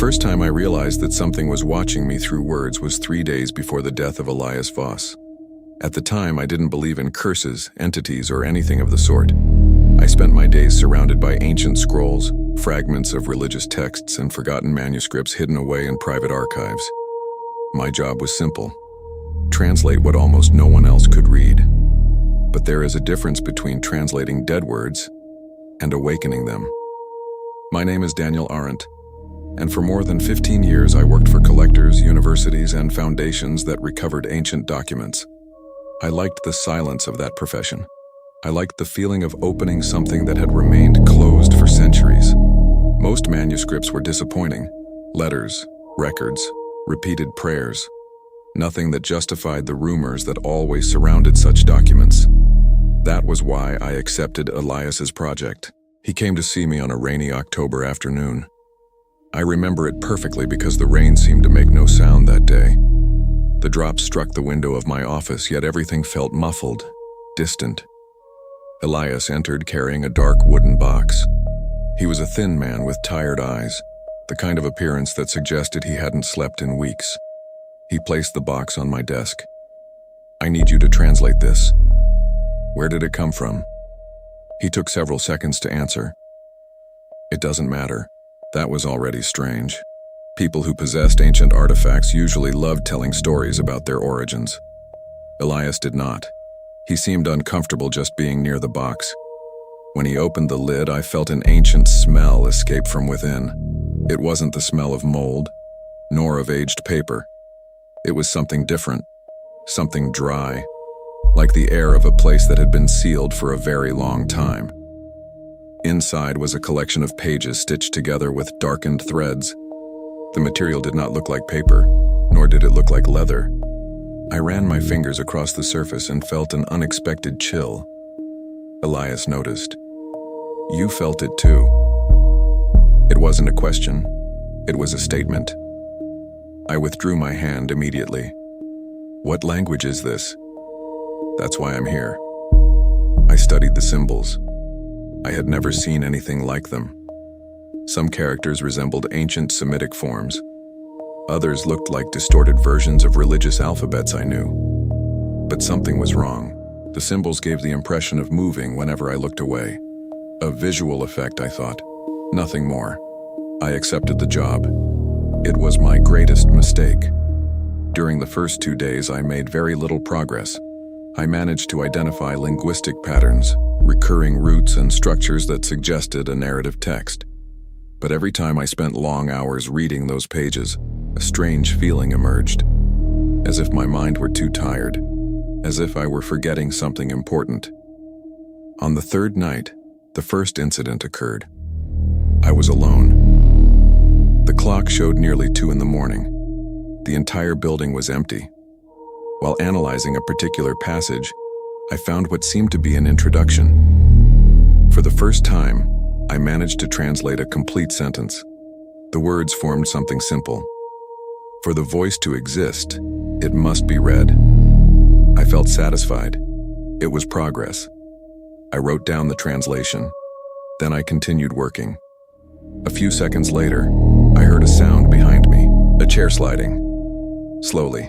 first time I realized that something was watching me through words was 3 days before the death of Elias Voss. At the time, I didn't believe in curses, entities, or anything of the sort. I spent my days surrounded by ancient scrolls, fragments of religious texts, and forgotten manuscripts hidden away in private archives. My job was simple: translate what almost no one else could read. But there is a difference between translating dead words and awakening them. My name is Daniel Arendt, and for more than 15 years I worked for collectors, universities, and foundations that recovered ancient documents. I liked the silence of that profession. I liked the feeling of opening something that had remained closed for centuries. Most manuscripts were disappointing: letters, records, repeated prayers. Nothing that justified the rumors that always surrounded such documents. That was why I accepted Elias's project. He came to see me on a rainy October afternoon. I remember it perfectly because the rain seemed to make no sound that day. The drops struck the window of my office, yet everything felt muffled, distant. Elias entered carrying a dark wooden box. He was a thin man with tired eyes, the kind of appearance that suggested he hadn't slept in weeks. He placed the box on my desk. "I need you to translate this." "Where did it come from?" He took several seconds to answer. "It doesn't matter." That was already strange. People who possessed ancient artifacts usually loved telling stories about their origins. Elias did not. He seemed uncomfortable just being near the box. When he opened the lid, I felt an ancient smell escape from within. It wasn't the smell of mold, nor of aged paper. It was something different, something dry, like the air of a place that had been sealed for a very long time. Inside was a collection of pages stitched together with darkened threads. The material did not look like paper, nor did it look like leather. I ran my fingers across the surface and felt an unexpected chill. Elias noticed. "You felt it too." It wasn't a question. It was a statement. I withdrew my hand immediately. "What language is this?" "That's why I'm here." I studied the symbols. I had never seen anything like them. Some characters resembled ancient Semitic forms. Others looked like distorted versions of religious alphabets I knew. But something was wrong. The symbols gave the impression of moving whenever I looked away. A visual effect, I thought. Nothing more. I accepted the job. It was my greatest mistake. During the first 2 days, I made very little progress. I managed to identify linguistic patterns, recurring roots, and structures that suggested a narrative text. But every time I spent long hours reading those pages, a strange feeling emerged, as if my mind were too tired, as if I were forgetting something important. On the third night, the first incident occurred. I was alone. The clock showed nearly 2 in the morning. The entire building was empty. While analyzing a particular passage, I found what seemed to be an introduction. For the first time, I managed to translate a complete sentence. The words formed something simple. "For the voice to exist, it must be read." I felt satisfied. It was progress. I wrote down the translation. Then I continued working. A few seconds later, I heard a sound behind me, a chair sliding. Slowly.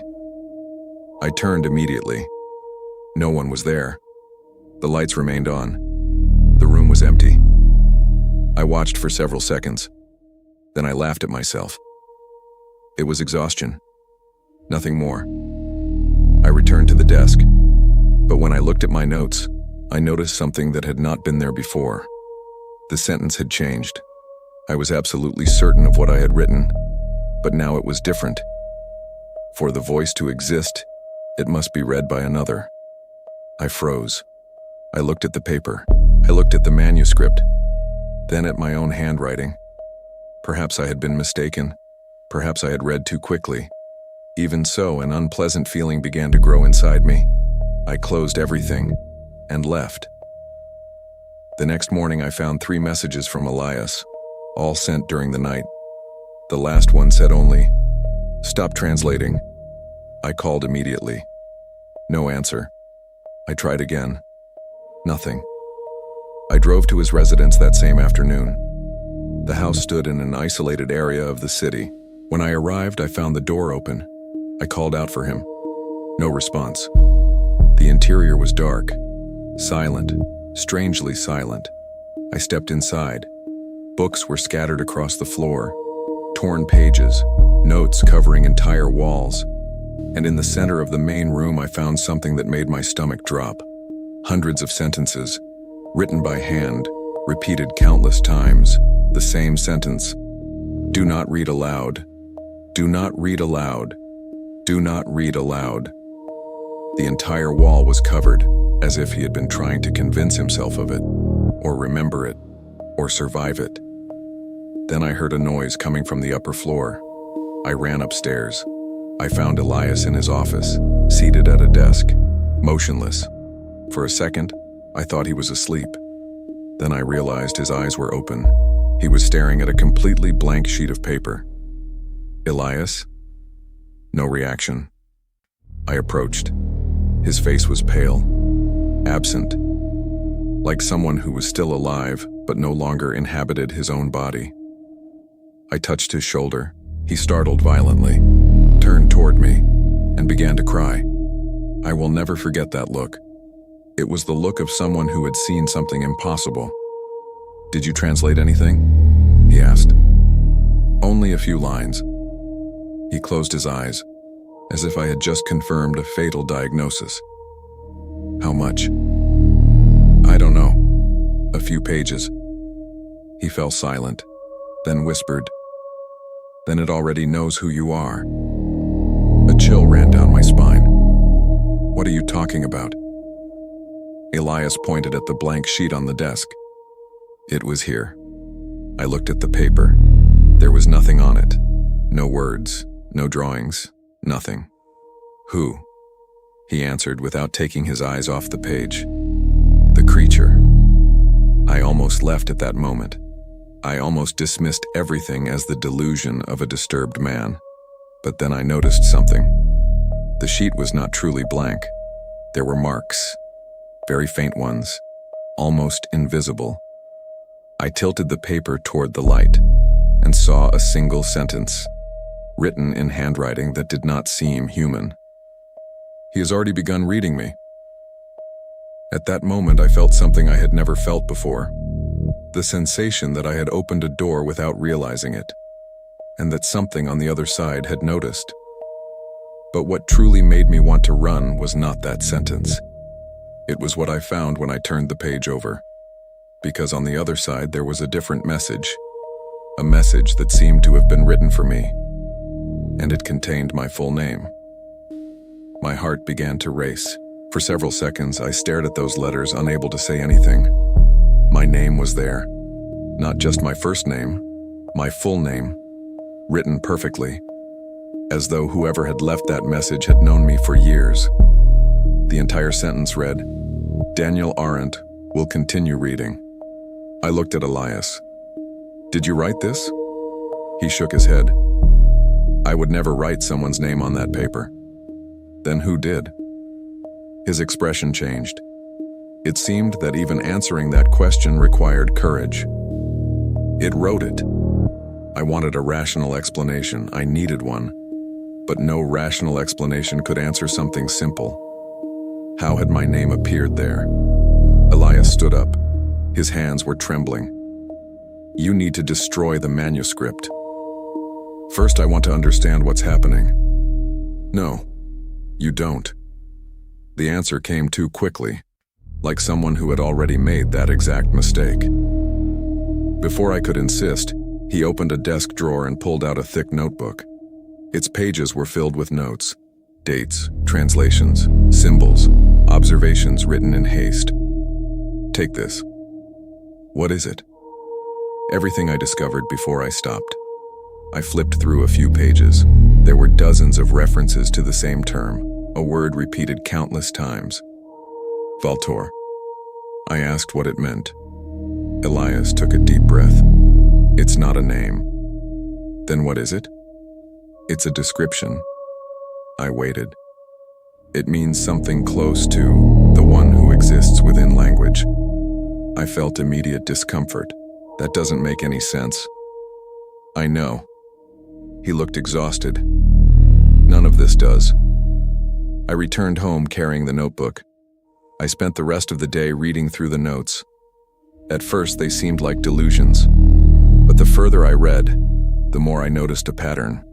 I turned immediately. No one was there. The lights remained on. The room was empty. I watched for several seconds. Then I laughed at myself. It was exhaustion. Nothing more. I returned to the desk. But when I looked at my notes, I noticed something that had not been there before. The sentence had changed. I was absolutely certain of what I had written, but now it was different. For the voice to exist, it must be read by another. I froze. I looked at the paper. I looked at the manuscript. Then at my own handwriting. Perhaps I had been mistaken. Perhaps I had read too quickly. Even so, an unpleasant feeling began to grow inside me. I closed everything and left. The next morning I found 3 messages from Elias, all sent during the night. The last one said only, "Stop translating." I called immediately. No answer. I tried again. Nothing. I drove to his residence that same afternoon. The house stood in an isolated area of the city. When I arrived, I found the door open. I called out for him. No response. The interior was dark, silent, strangely silent. I stepped inside. Books were scattered across the floor, torn pages, notes covering entire walls. And in the center of the main room, I found something that made my stomach drop. Hundreds of sentences, written by hand, repeated countless times. The same sentence. Do not read aloud. Do not read aloud. Do not read aloud. The entire wall was covered, as if he had been trying to convince himself of it, or remember it, or survive it. Then I heard a noise coming from the upper floor. I ran upstairs. I found Elias in his office, seated at a desk, motionless. For a second, I thought he was asleep. Then I realized his eyes were open. He was staring at a completely blank sheet of paper. Elias? No reaction. I approached. His face was pale, absent, like someone who was still alive but no longer inhabited his own body. I touched his shoulder. He startled violently, turned toward me, and began to cry. I will never forget that look. It was the look of someone who had seen something impossible. Did you translate anything? He asked. Only a few lines. He closed his eyes, as if I had just confirmed a fatal diagnosis. How much? I don't know. A few pages. He fell silent, then whispered, Then it already knows who you are. A chill ran down my spine. What are you talking about? Elias pointed at the blank sheet on the desk. It was here. I looked at the paper. There was nothing on it. No words, no drawings, nothing. Who? He answered without taking his eyes off the page. The creature. I almost left at that moment. I almost dismissed everything as the delusion of a disturbed man. But then I noticed something. The sheet was not truly blank. There were marks, very faint ones, almost invisible. I tilted the paper toward the light and saw a single sentence, written in handwriting that did not seem human. He has already begun reading me. At that moment, I felt something I had never felt before. The sensation that I had opened a door without realizing it, and that something on the other side had noticed. But what truly made me want to run was not that sentence. It was what I found when I turned the page over. Because on the other side there was a different message. A message that seemed to have been written for me. And it contained my full name. My heart began to race. For several seconds, I stared at those letters, unable to say anything. My name was there. Not just my first name, my full name, written perfectly, as though whoever had left that message had known me for years. The entire sentence read, Daniel Arendt will continue reading. I looked at Elias. Did you write this? He shook his head. I would never write someone's name on that paper. Then who did? His expression changed. It seemed that even answering that question required courage. It wrote it. I wanted a rational explanation. I needed one. But no rational explanation could answer something simple. How had my name appeared there? Elias stood up. His hands were trembling. You need to destroy the manuscript. First, I want to understand what's happening. No, you don't. The answer came too quickly, like someone who had already made that exact mistake. Before I could insist, he opened a desk drawer and pulled out a thick notebook. Its pages were filled with notes, dates, translations, symbols, observations written in haste. Take this. What is it? Everything I discovered before I stopped. I flipped through a few pages. There were dozens of references to the same term, a word repeated countless times. Valtor. I asked what it meant. Elias took a deep breath. It's not a name. Then what is it? It's a description. I waited. It means something close to the one who exists within language. I felt immediate discomfort. That doesn't make any sense. I know. He looked exhausted. None of this does. I returned home carrying the notebook. I spent the rest of the day reading through the notes. At first, they seemed like delusions, but the further I read, the more I noticed a pattern.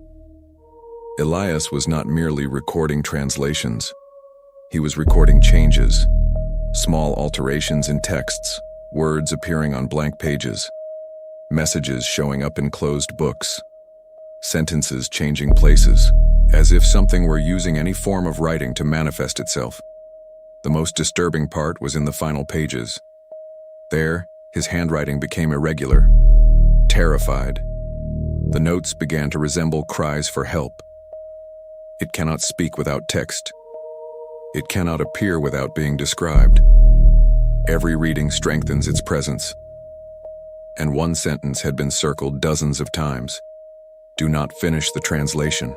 Elias was not merely recording translations. He was recording changes, small alterations in texts, words appearing on blank pages, messages showing up in closed books, sentences changing places, as if something were using any form of writing to manifest itself. The most disturbing part was in the final pages. There, his handwriting became irregular, terrified. The notes began to resemble cries for help. It cannot speak without text. It cannot appear without being described. Every reading strengthens its presence. And one sentence had been circled dozens of times. Do not finish the translation.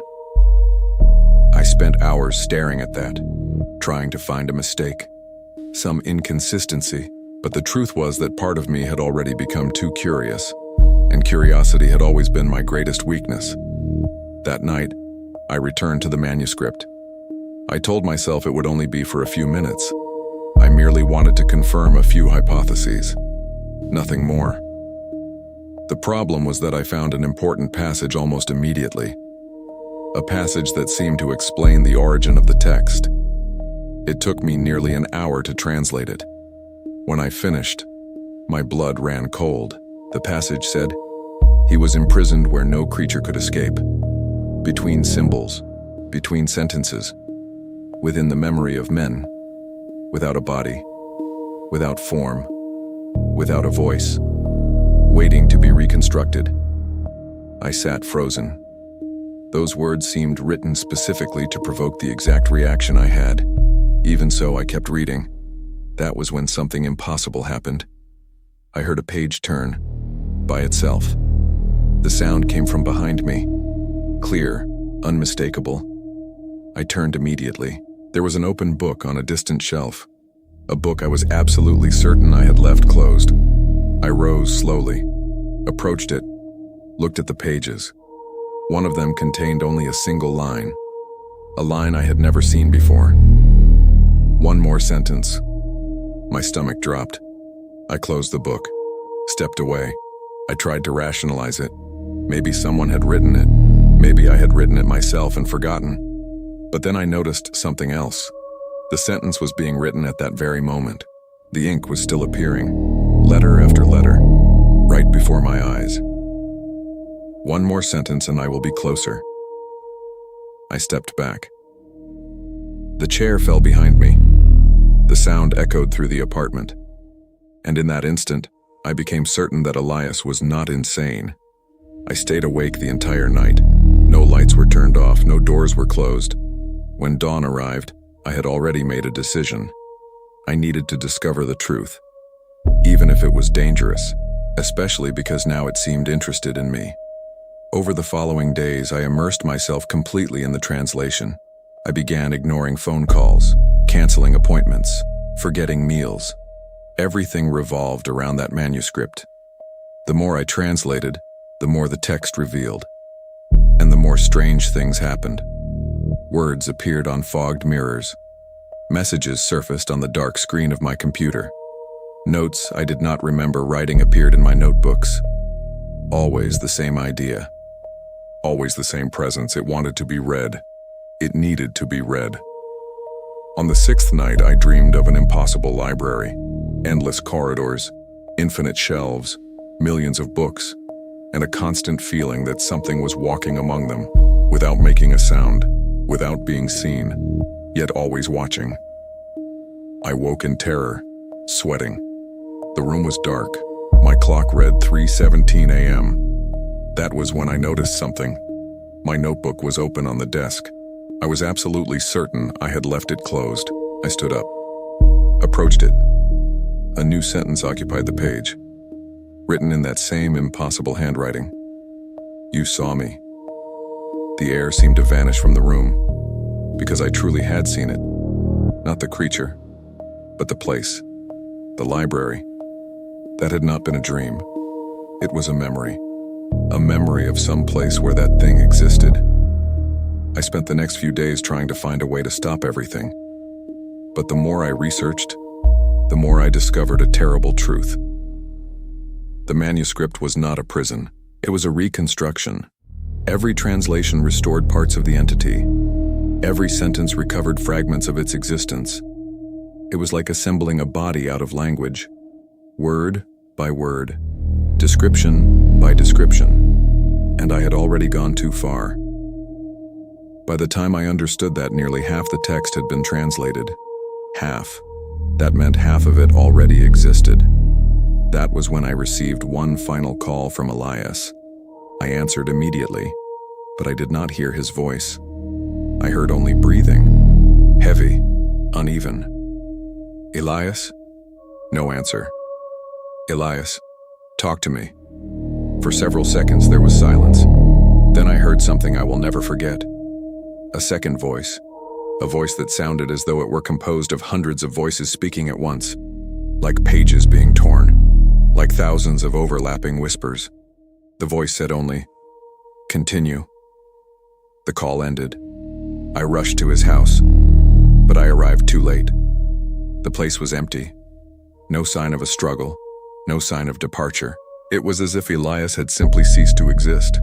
I spent hours staring at that, trying to find a mistake, some inconsistency, but the truth was that part of me had already become too curious, and curiosity had always been my greatest weakness. That night, I returned to the manuscript. I told myself it would only be for a few minutes. I merely wanted to confirm a few hypotheses. Nothing more. The problem was that I found an important passage almost immediately. A passage that seemed to explain the origin of the text. It took me nearly an hour to translate it. When I finished, my blood ran cold. The passage said, "He was imprisoned where no creature could escape. Between symbols, between sentences, within the memory of men, without a body, without form, without a voice, waiting to be reconstructed." I sat frozen. Those words seemed written specifically to provoke the exact reaction I had. Even so, I kept reading. That was when something impossible happened. I heard a page turn, by itself. The sound came from behind me. Clear, unmistakable. I turned immediately. There was an open book on a distant shelf. A book I was absolutely certain I had left closed. I rose slowly, approached it, looked at the pages. One of them contained only a single line, a line I had never seen before. One more sentence. My stomach dropped. I closed the book, stepped away. I tried to rationalize it. Maybe someone had written it. Maybe I had written it myself and forgotten. But then I noticed something else. The sentence was being written at that very moment. The ink was still appearing, letter after letter, right before my eyes. One more sentence and I will be closer. I stepped back. The chair fell behind me. The sound echoed through the apartment. And in that instant, I became certain that Elias was not insane. I stayed awake the entire night. No lights were turned off, no doors were closed. When dawn arrived, I had already made a decision. I needed to discover the truth, even if it was dangerous, especially because now it seemed interested in me. Over the following days, I immersed myself completely in the translation. I began ignoring phone calls, canceling appointments, forgetting meals. Everything revolved around that manuscript. The more I translated, the more the text revealed, and the more strange things happened. Words appeared on fogged mirrors. Messages surfaced on the dark screen of my computer. Notes I did not remember writing appeared in my notebooks. Always the same idea. Always the same presence. It wanted to be read. It needed to be read. On the sixth night, I dreamed of an impossible library. Endless corridors, infinite shelves, millions of books, and a constant feeling that something was walking among them, without making a sound, without being seen, yet always watching. I woke in terror, sweating. The room was dark. My clock read 3:17 a.m. That was when I noticed something. My notebook was open on the desk. I was absolutely certain I had left it closed. I stood up, approached it. A new sentence occupied the page, written in that same impossible handwriting. You saw me. The air seemed to vanish from the room, because I truly had seen it. Not the creature, but the place, the library. That had not been a dream. It was a memory. a memory of some place where that thing existed. I spent the next few days trying to find a way to stop everything. But the more I researched, the more I discovered a terrible truth. The manuscript was not a prison. It was a reconstruction. Every translation restored parts of the entity. Every sentence recovered fragments of its existence. It was like assembling a body out of language, word by word, description by description. And I had already gone too far. By the time I understood that nearly half the text had been translated. Half. That meant half of it already existed. That was when I received one final call from Elias. I answered immediately, but I did not hear his voice. I heard only breathing, heavy, uneven. Elias? No answer. Elias, talk to me. For several seconds there was silence. Then I heard something I will never forget. A second voice. A voice that sounded as though it were composed of hundreds of voices speaking at once. Like pages being torn. Like thousands of overlapping whispers. The voice said only, "Continue." The call ended. I rushed to his house, but I arrived too late. The place was empty. No sign of a struggle, no sign of departure. It was as if Elias had simply ceased to exist.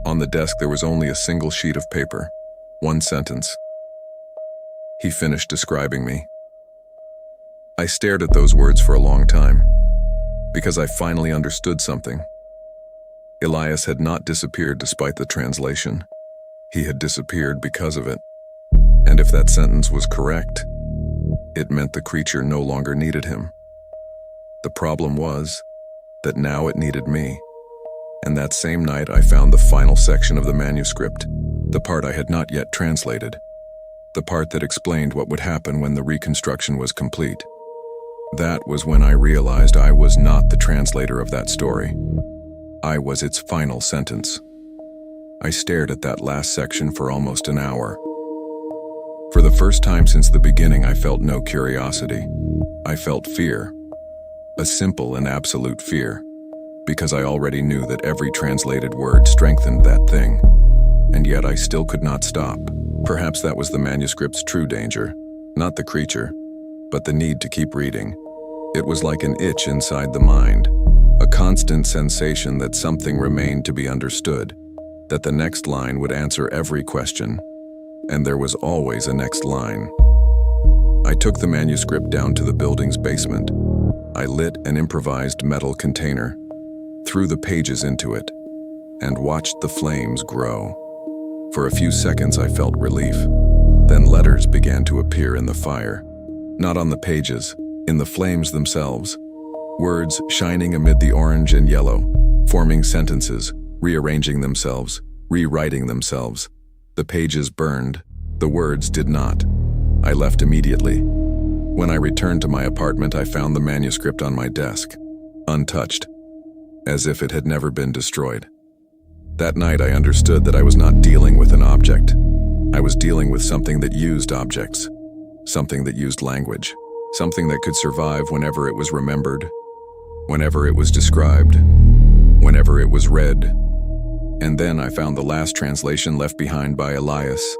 On the desk there was only a single sheet of paper, one sentence. He finished describing me. I stared at those words for a long time, because I finally understood something. Elias had not disappeared despite the translation. He had disappeared because of it. And if that sentence was correct, it meant the creature no longer needed him. The problem was that now it needed me. And that same night I found the final section of the manuscript, the part I had not yet translated, the part that explained what would happen when the reconstruction was complete. That was when I realized I was not the translator of that story. I was its final sentence. I stared at that last section for almost an hour. For the first time since the beginning, I felt no curiosity. I felt fear. A simple and absolute fear. Because I already knew that every translated word strengthened that thing. And yet I still could not stop. Perhaps that was the manuscript's true danger. Not the creature, but the need to keep reading. It was like an itch inside the mind. A constant sensation that something remained to be understood, that the next line would answer every question, and there was always a next line. I took the manuscript down to the building's basement. I lit an improvised metal container, threw the pages into it, and watched the flames grow. For a few seconds I felt relief. Then letters began to appear in the fire. Not on the pages, in the flames themselves. Words shining amid the orange and yellow, forming sentences, rearranging themselves, rewriting themselves. The pages burned, the words did not. I left immediately. When I returned to my apartment, I found the manuscript on my desk, untouched, as if it had never been destroyed. That night I understood that I was not dealing with an object. I was dealing with something that used objects, something that used language, something that could survive whenever it was remembered, whenever it was described, whenever it was read. And then I found the last translation left behind by Elias,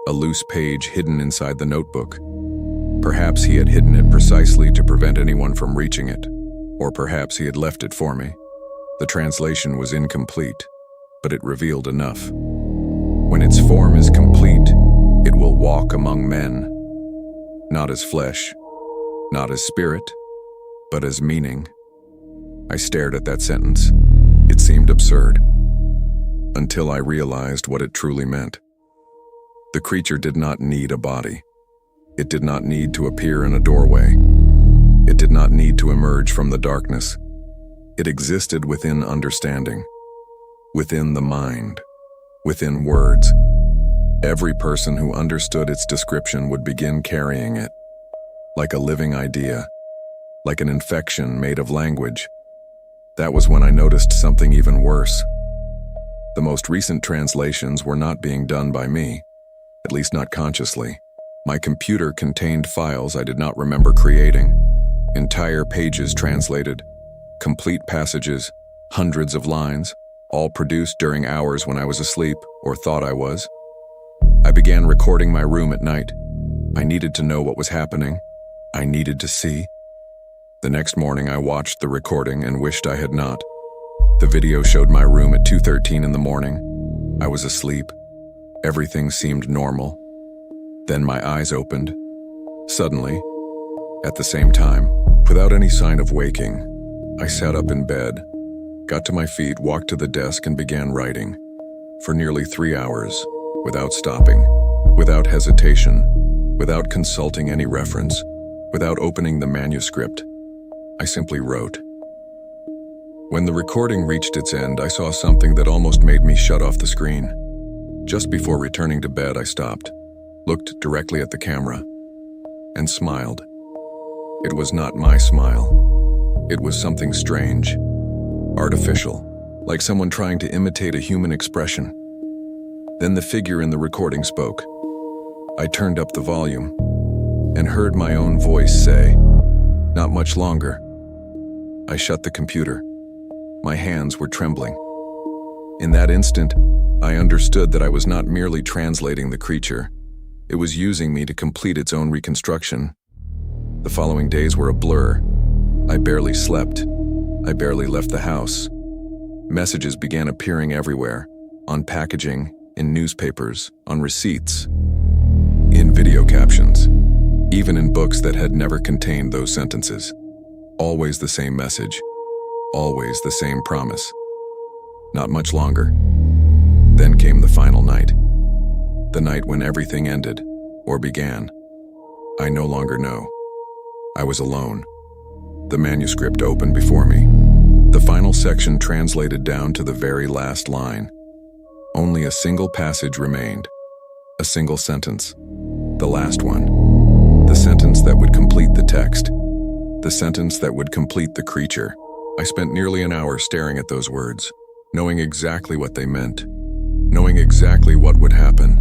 a loose page hidden inside the notebook. Perhaps he had hidden it precisely to prevent anyone from reaching it, or perhaps he had left it for me. The translation was incomplete, but it revealed enough. When its form is complete, it will walk among men, not as flesh, not as spirit, but as meaning. I stared at that sentence. It seemed absurd, until I realized what it truly meant. The creature did not need a body. It did not need to appear in a doorway. It did not need to emerge from the darkness. It existed within understanding, within the mind, within words. Every person who understood its description would begin carrying it, like a living idea, like an infection made of language. That was when I noticed something even worse. The most recent translations were not being done by me, at least not consciously. My computer contained files I did not remember creating. Entire pages translated, complete passages, hundreds of lines, all produced during hours when I was asleep, or thought I was. I began recording my room at night. I needed to know what was happening. I needed to see. The next morning I watched the recording and wished I had not. The video showed my room at 2:13 in the morning. I was asleep. Everything seemed normal. Then my eyes opened. Suddenly, at the same time, without any sign of waking, I sat up in bed, got to my feet, walked to the desk and began writing. For nearly 3 hours, without stopping, without hesitation, without consulting any reference, without opening the manuscript, I simply wrote. When the recording reached its end, I saw something that almost made me shut off the screen. Just before returning to bed, I stopped, looked directly at the camera, and smiled. It was not my smile. It was something strange, artificial, like someone trying to imitate a human expression. Then the figure in the recording spoke. I turned up the volume and heard my own voice say, "Not much longer." I shut the computer. My hands were trembling. In that instant, I understood that I was not merely translating the creature. It was using me to complete its own reconstruction. The following days were a blur. I barely slept. I barely left the house. Messages began appearing everywhere, on packaging, in newspapers, on receipts, in video captions, even in books that had never contained those sentences. Always the same message. Always the same promise. Not much longer. Then came the final night. The night when everything ended, or began. I no longer know. I was alone. The manuscript opened before me. The final section translated down to the very last line. Only a single passage remained. A single sentence. The last one. The sentence that would complete the text. The sentence that would complete the creature. I spent nearly an hour staring at those words, knowing exactly what they meant, knowing exactly what would happen.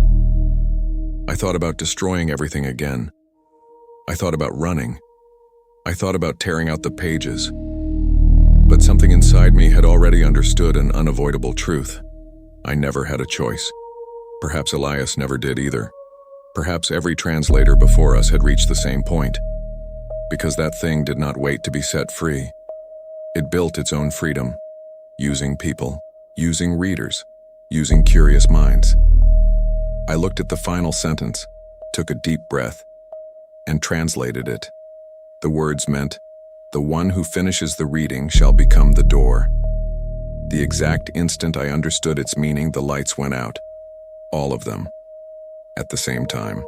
I thought about destroying everything again. I thought about running. I thought about tearing out the pages. But something inside me had already understood an unavoidable truth. I never had a choice. Perhaps Elias never did either. Perhaps every translator before us had reached the same point. Because that thing did not wait to be set free. It built its own freedom, using people, using readers, using curious minds. I looked at the final sentence, took a deep breath, and translated it. The words meant, "The one who finishes the reading shall become the door." The exact instant I understood its meaning, the lights went out. All of them. At the same time.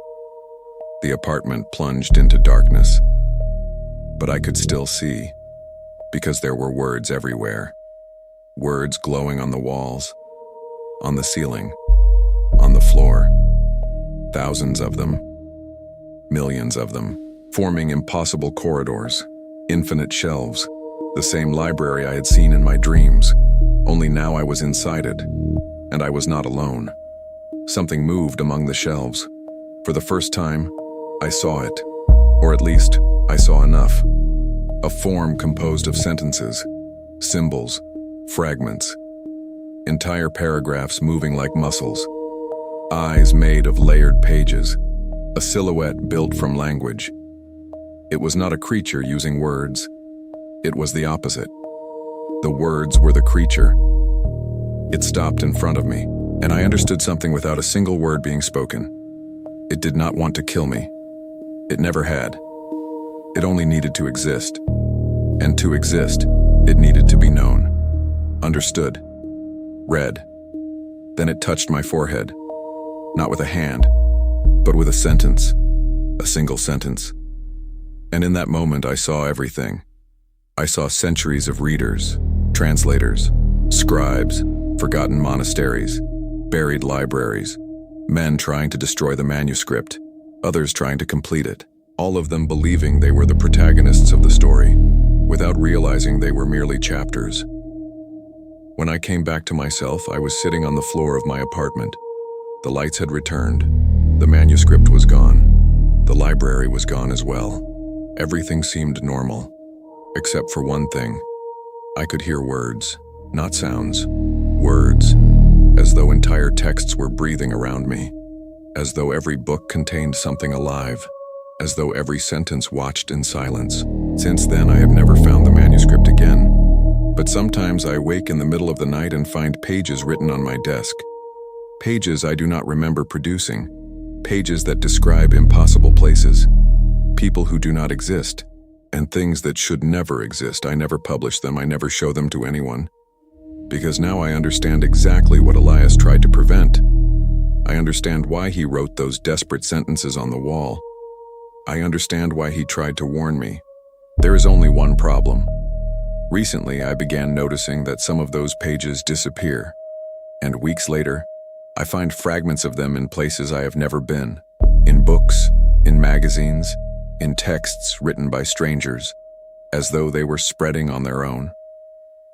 The apartment plunged into darkness. But I could still see. Because there were words everywhere. Words glowing on the walls, on the ceiling, on the floor. Thousands of them. Millions of them, forming impossible corridors, infinite shelves, the same library I had seen in my dreams. Only now I was inside it, and I was not alone. Something moved among the shelves. For the first time, I saw it, or at least, I saw enough. A form composed of sentences, symbols, fragments, entire paragraphs moving like muscles, eyes made of layered pages, a silhouette built from language. It was not a creature using words. It was the opposite. The words were the creature. It stopped in front of me, and I understood something without a single word being spoken. It did not want to kill me. It never had. It only needed to exist. And to exist, it needed to be known, understood, read. Then it touched my forehead, not with a hand, but with a sentence, a single sentence. And in that moment, I saw everything. I saw centuries of readers, translators, scribes, forgotten monasteries, buried libraries, men trying to destroy the manuscript, others trying to complete it, all of them believing they were the protagonists of the story, without realizing they were merely chapters. When I came back to myself, I was sitting on the floor of my apartment. The lights had returned. The manuscript was gone. The library was gone as well. Everything seemed normal, except for one thing. I could hear words, not sounds. Words, as though entire texts were breathing around me, as though every book contained something alive, as though every sentence watched in silence. Since then, I have never found the manuscript again, but sometimes I wake in the middle of the night and find pages written on my desk. Pages I do not remember producing, pages that describe impossible places, people who do not exist, and things that should never exist. I never publish them, I never show them to anyone, because now I understand exactly what Elias tried to prevent. I understand why he wrote those desperate sentences on the wall. I understand why he tried to warn me. There is only one problem. Recently, I began noticing that some of those pages disappear, and weeks later, I find fragments of them in places I have never been, in books, in magazines, in texts written by strangers, as though they were spreading on their own,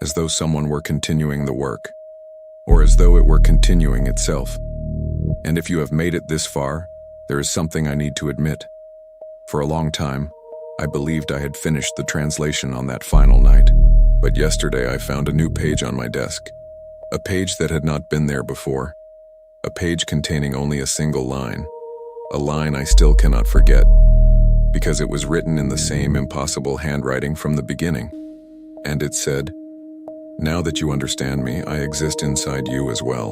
as though someone were continuing the work, or as though it were continuing itself. And if you have made it this far, there is something I need to admit. For a long time, I believed I had finished the translation on that final night, but yesterday I found a new page on my desk, a page that had not been there before, a page containing only a single line, a line I still cannot forget, because it was written in the same impossible handwriting from the beginning. And it said, "Now that you understand me, I exist inside you as well."